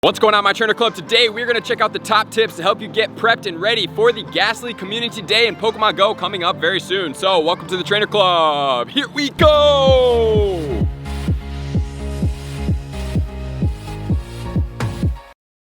What's going on, my trainer club? Today we're going to check out the top tips to help you get prepped and ready for the Gastly Community Day in Pokemon Go coming up very soon. So welcome to the trainer club. Here we go.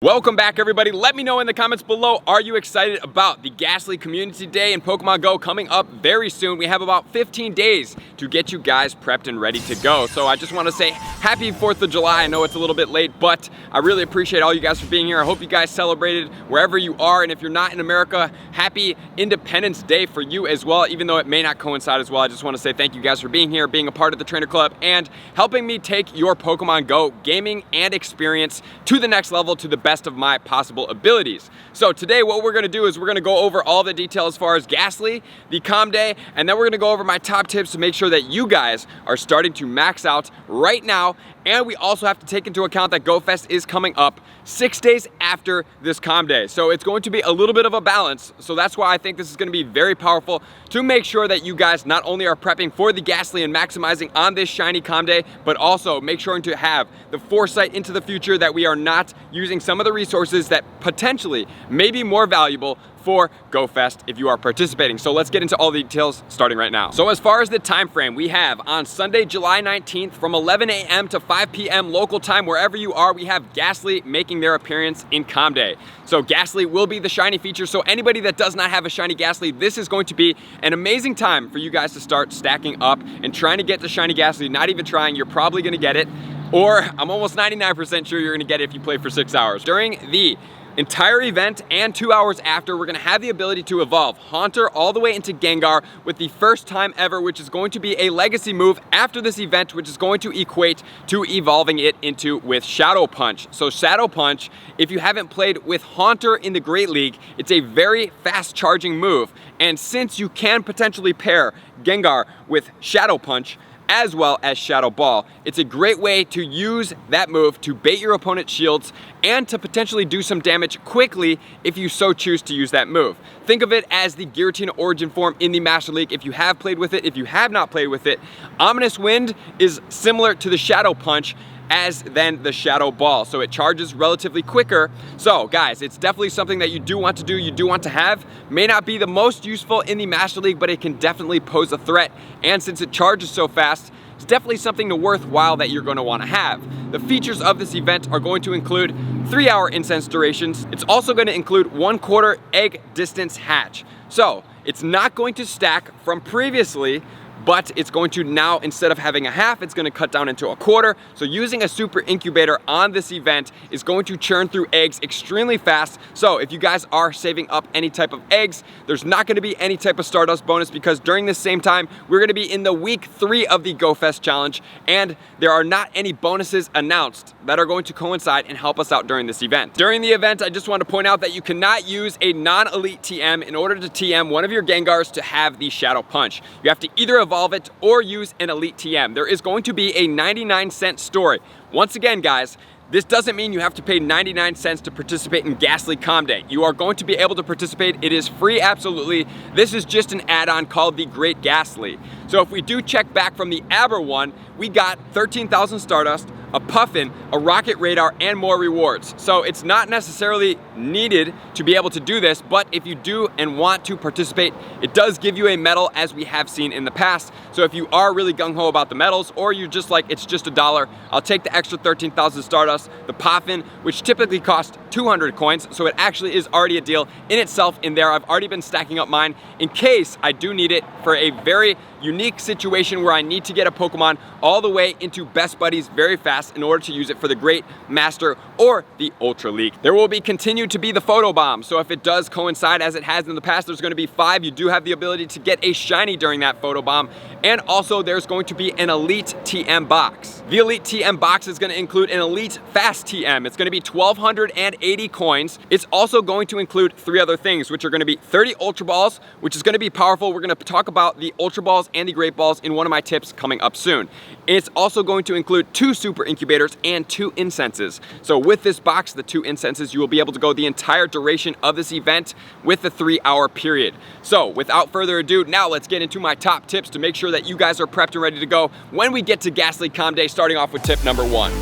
Welcome back, everybody. Let me know in the comments below, are you excited about the Gastly Community Day in Pokemon Go coming up very soon? We have about 15 days to get you guys prepped and ready to go. So I just want to say happy 4th of July. I know it's a little bit late, but I really appreciate all you guys for being here. I hope you guys celebrated wherever you are. And if you're not in America, happy Independence Day for you as well, even though it may not coincide as well. I just want to say thank you guys for being here, being a part of the trainer club, and helping me take your Pokemon Go gaming and experience to the next level, to the best of my possible abilities. So today what we're going to do is we're going to go over all the details as far as Gastly, the Com Day, and then we're going to go over my top tips to make sure that you guys are starting to max out right now. And we also have to take into account that GoFest is coming up 6 days after this Com Day. So it's going to be a little bit of a balance. So that's why I think this is going to be very powerful to make sure that you guys not only are prepping for the Gastly and maximizing on this shiny Com Day, but also make sure to have the foresight into the future that we are not using some of the resources that potentially may be more valuable for GoFest if you are participating. So let's get into all the details starting right now. So as far as the time frame, we have on Sunday, July 19th from 11 a.m. to 5 p.m. local time, wherever you are, we have Gastly making their appearance in Com Day. So Gastly will be the shiny feature. So anybody that does not have a shiny Gastly, this is going to be an amazing time for you guys to start stacking up and trying to get the shiny Gastly. Not even trying, you're probably gonna get it. Or I'm almost 99% sure you're gonna get it if you play for 6 hours. During the entire event and 2 hours after, we're gonna have the ability to evolve Haunter all the way into Gengar with the first time ever, which is going to be a legacy move after this event, which is going to equate to evolving it into with Shadow Punch. So Shadow Punch, if you haven't played with Haunter in the Great League, it's a very fast charging move. And since you can potentially pair Gengar with Shadow Punch, as well as Shadow Ball, it's a great way to use that move to bait your opponent's shields and to potentially do some damage quickly if you so choose to use that move. Think of it as the Giratina origin form in the Master League. If you have played with it, if you have not played with it, Ominous Wind is similar to the Shadow Punch as then the Shadow Ball. So it charges relatively quicker. So guys, it's definitely something that you do want to do, you do want to have. May not be the most useful in the Master League, but it can definitely pose a threat. And since it charges so fast, it's definitely something worthwhile that you're going to want to have. The features of this event are going to include 3-hour incense durations. It's also going to include 1/4 egg distance hatch. So it's not going to stack from previously, but it's going to now, instead of having a half, it's going to cut down into 1/4. So using a super incubator on this event is going to churn through eggs extremely fast. So if you guys are saving up any type of eggs, there's not going to be any type of Stardust bonus, because during this same time, we're going to be in the week 3 of the GoFest challenge, and there are not any bonuses announced that are going to coincide and help us out during this event. During the event, I just want to point out that you cannot use a non-elite TM in order to TM one of your Gengars to have the Shadow Punch. You have to either evolve it or use an elite TM. There is going to be a 99-cent story. Once again, guys, this doesn't mean you have to pay 99 cents to participate in Gastly Com Day. You are going to be able to participate. It is free, absolutely. This is just an add-on called the Great Gastly. So if we do check back from the Aber one, we got 13,000 Stardust, a Puffin, a Rocket Radar, and more rewards. So it's not necessarily needed to be able to do this, but if you do and want to participate, it does give you a medal, as we have seen in the past. So if you are really gung-ho about the medals, or you're just like, it's just $1, I'll take the extra 13,000 Stardust, the Puffin, which typically costs 200 coins, so it actually is already a deal in itself in there. I've already been stacking up mine in case I do need it for a very unique situation where I need to get a Pokemon all the way into Best Buddies very fast in order to use it for the Great Master or the Ultra League. There will be continued to be the Photo Bomb, so if it does coincide as it has in the past, there's going to be 5. You do have the ability to get a shiny during that Photo Bomb, and also there's going to be an Elite TM box. The Elite TM box is going to include an Elite Fast TM. It's going to be 1,280 coins. It's also going to include 3 other things, which are going to be 30 Ultra Balls, which is going to be powerful. We're going to talk about the Ultra Balls and the Great Balls in one of my tips coming up soon. It's also going to include 2 Super Incubators and 2 Incenses. So with this box, the 2 Incenses, you will be able to go the entire duration of this event with the 3-hour period. So without further ado, now let's get into my top tips to make sure that you guys are prepped and ready to go when we get to Gastly Com Day, starting off with tip number 1.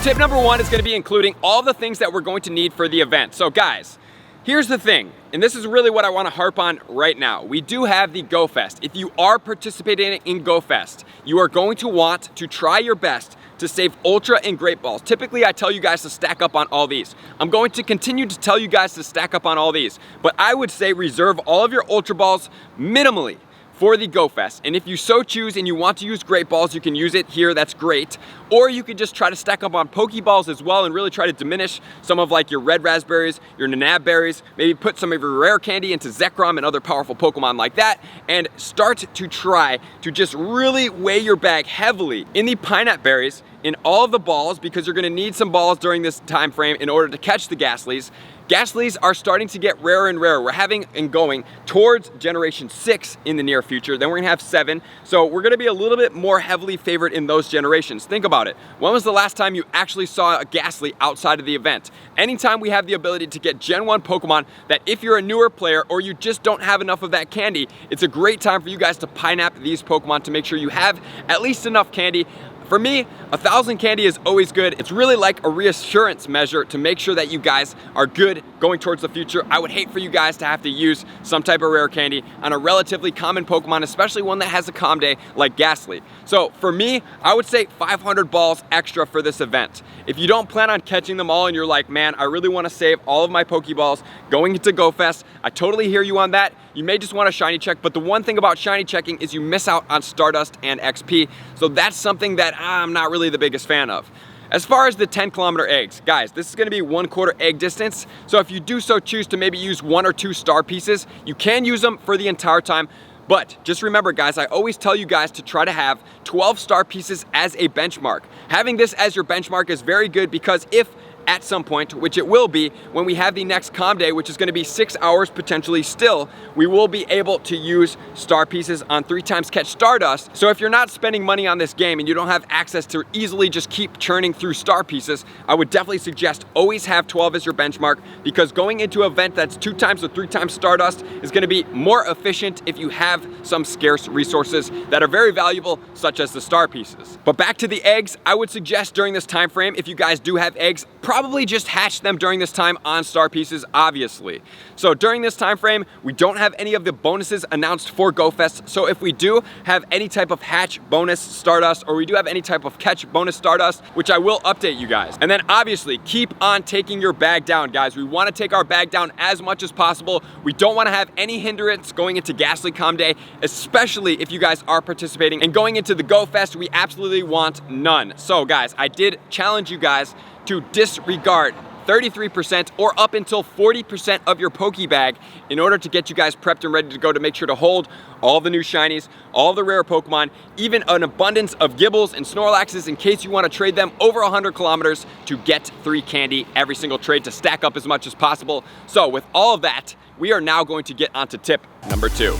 Tip number 1 is going to be including all the things that we're going to need for the event. So guys, here's the thing, and this is really what I want to harp on right now. We do have the Go Fest. If you are participating in Go Fest, you are going to want to try your best to save Ultra and Great Balls. Typically, I tell you guys to stack up on all these. I'm going to continue to tell you guys to stack up on all these, but I would say reserve all of your Ultra Balls minimally for the Go Fest. And if you so choose and you want to use Great Balls, you can use it here, that's great. Or you could just try to stack up on Pokeballs as well and really try to diminish some of like your red raspberries, your Nanab berries, maybe put some of your rare candy into Zekrom and other powerful Pokemon like that, and start to try to just really weigh your bag heavily in the Pineapple berries, in all of the balls, because you're gonna need some balls during this time frame in order to catch the Gastlys. Gastlys are starting to get rarer and rarer. We're having and going towards generation 6 in the near future. Then we're gonna have 7. So we're gonna be a little bit more heavily favored in those generations. Think about it. When was the last time you actually saw a Gastly outside of the event? Anytime we have the ability to get Gen 1 Pokemon that if you're a newer player or you just don't have enough of that candy, it's a great time for you guys to pineapple these Pokemon to make sure you have at least enough candy. For me, 1,000 candy is always good. It's really like a reassurance measure to make sure that you guys are good going towards the future. I would hate for you guys to have to use some type of rare candy on a relatively common Pokemon, especially one that has a calm day like Gastly. So for me, I would say 500 balls extra for this event. If you don't plan on catching them all and you're like, man, I really want to save all of my Pokeballs going into Go Fest, I totally hear you on that. You may just want to shiny check, but the one thing about shiny checking is you miss out on Stardust and XP. So that's something that I'm not really the biggest fan of. As far as the 10-kilometer eggs, guys, this is going to be 1/4 egg distance. So if you do so choose to maybe use 1 or 2 star pieces, you can use them for the entire time. But just remember, guys, I always tell you guys to try to have 12 star pieces as a benchmark. Having this as your benchmark is very good because if at some point, which it will be when we have the next calm day, which is going to be 6 hours potentially still, we will be able to use star pieces on 3 times catch Stardust. So if you're not spending money on this game and you don't have access to easily just keep churning through star pieces, I would definitely suggest always have 12 as your benchmark, because going into an event that's 2 times or 3 times Stardust is going to be more efficient if you have some scarce resources that are very valuable, such as the star pieces. But back to the eggs, I would suggest during this time frame, if you guys do have eggs, probably just hatch them during this time on star pieces, obviously. So during this time frame, we don't have any of the bonuses announced for Go Fest. So if we do have any type of hatch bonus Stardust, or we do have any type of catch bonus Stardust, which I will update you guys. And then obviously keep on taking your bag down, guys. We want to take our bag down as much as possible. We don't want to have any hindrance going into Gastly Calm Day, especially if you guys are participating. And going into the Go Fest, we absolutely want none. So guys, I did challenge you guys to disregard 33% or up until 40% of your Pokebag in order to get you guys prepped and ready to go, to make sure to hold all the new shinies, all the rare Pokemon, even an abundance of Gibbles and Snorlaxes in case you want to trade them over 100 kilometers to get 3 candy every single trade to stack up as much as possible. So with all of that, we are now going to get onto tip number 2.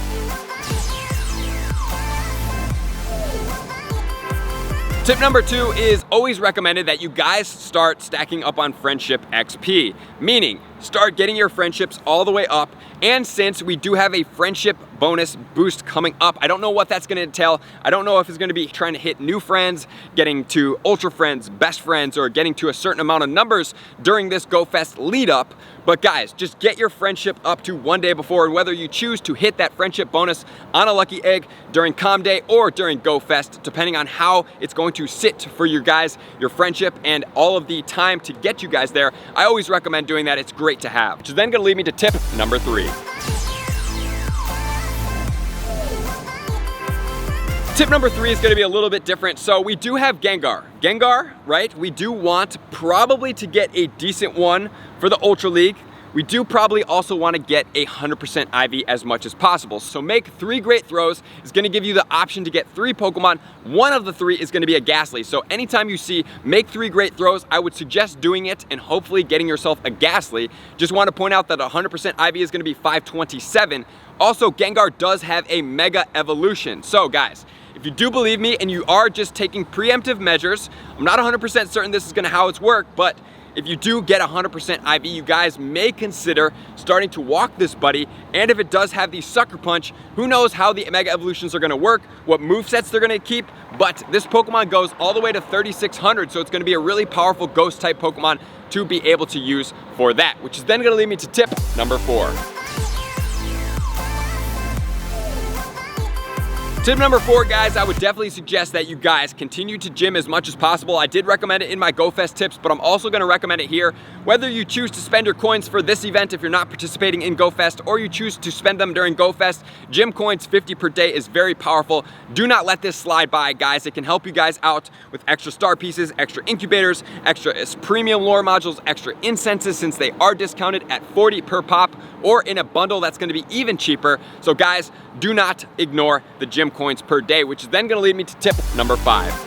Tip number 2 is always recommended that you guys start stacking up on friendship XP, meaning start getting your friendships all the way up. And since we do have a friendship bonus boost coming up, I don't know what that's gonna entail. I don't know if it's gonna be trying to hit new friends, getting to ultra friends, best friends, or getting to a certain amount of numbers during this Go Fest lead up. But guys, just get your friendship up to 1 day before, and whether you choose to hit that friendship bonus on a lucky egg during Calm Day or during Go Fest, depending on how it's going to sit for you guys, your friendship, and all of the time to get you guys there, I always recommend doing that. It's great to have. Which is then gonna lead me to tip number 3. Tip number 3 is going to be a little bit different. So we do have Gengar. Gengar, right? We do want probably to get a decent one for the Ultra League. We do probably also want to get a 100% IV as much as possible. So make 3 great throws is going to give you the option to get 3 Pokemon. One of the 3 is going to be a Gastly. So anytime you see make 3 great throws, I would suggest doing it and hopefully getting yourself a Gastly. Just want to point out that 100% IV is going to be 527. Also, Gengar does have a Mega Evolution. So guys, if you do believe me and you are just taking preemptive measures, I'm not 100% certain this is gonna how it's work, but if you do get 100% IV, you guys may consider starting to walk this buddy. And if it does have the Sucker Punch, who knows how the Mega Evolutions are going to work, what movesets they're going to keep. But this Pokemon goes all the way to 3600, so it's going to be a really powerful ghost type Pokemon to be able to use for that, which is then going to lead me to tip number 4. Tip number 4, guys, I would definitely suggest that you guys continue to gym as much as possible. I did recommend it in my GoFest tips, but I'm also going to recommend it here. Whether you choose to spend your coins for this event if you're not participating in GoFest, or you choose to spend them during GoFest, gym coins 50 per day is very powerful. Do not let this slide by, guys. It can help you guys out with extra star pieces, extra incubators, extra premium lore modules, extra incenses since they are discounted at 40 per pop, or in a bundle that's going to be even cheaper. So guys, do not ignore the gym coins per day, which is then going to lead me to tip number 5.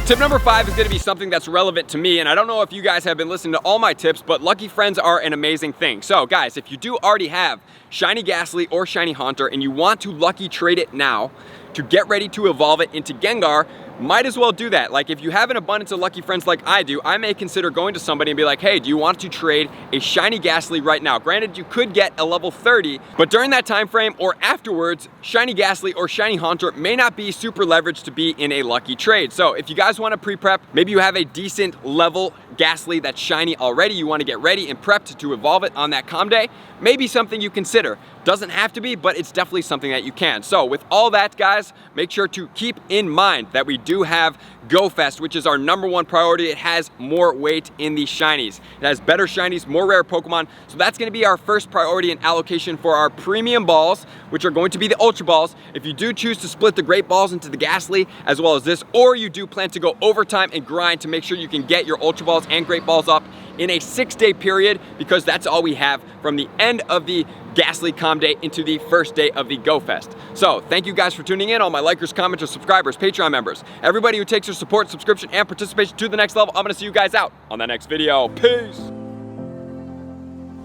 Tip number 5 is going to be something that's relevant to me, and I don't know if you guys have been listening to all my tips, but lucky friends are an amazing thing. So guys, if you do already have Shiny Gastly or Shiny Haunter and you want to lucky trade it now to get ready to evolve it into Gengar, might as well do that. Like, if you have an abundance of lucky friends like I do, I may consider going to somebody and be like, hey, do you want to trade a Shiny Gastly right now? Granted, you could get a level 30, but during that time frame or afterwards, Shiny Gastly or Shiny Haunter may not be super leveraged to be in a lucky trade. So if you guys want to pre-prep, maybe you have a decent level Gastly that's shiny already, you want to get ready and prepped to evolve it on that calm day, maybe something you consider. Doesn't have to be, but it's definitely something that you can. So with all that, guys, make sure to keep in mind that we do have GoFest, which is our number 1 priority. It has more weight in the shinies. It has better shinies, more rare Pokemon. So that's going to be our first priority and allocation for our premium balls, which are going to be the Ultra Balls. If you do choose to split the Great Balls into the Gastly as well as this, or you do plan to go overtime and grind to make sure you can get your Ultra Balls and Great Balls up in a 6-day period, because that's all we have from the end of the Gastly Calm Day into the first day of the GoFest. So thank you guys for tuning in, all my likers, commenters, subscribers, Patreon members, everybody who takes your support, subscription, and participation to the next level. I'm gonna see you guys out on the next video. Peace!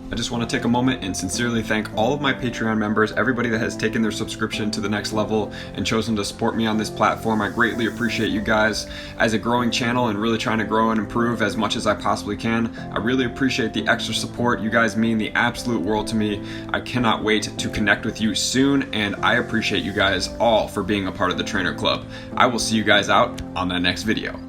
I just want to take a moment and sincerely thank all of my Patreon members, everybody that has taken their subscription to the next level and chosen to support me on this platform. I greatly appreciate you guys. As a growing channel and really trying to grow and improve as much as I possibly can, I really appreciate the extra support. You guys mean the absolute world to me. I cannot wait to connect with you soon, and I appreciate you guys all for being a part of the Trainer Club. I will see you guys out on the next video.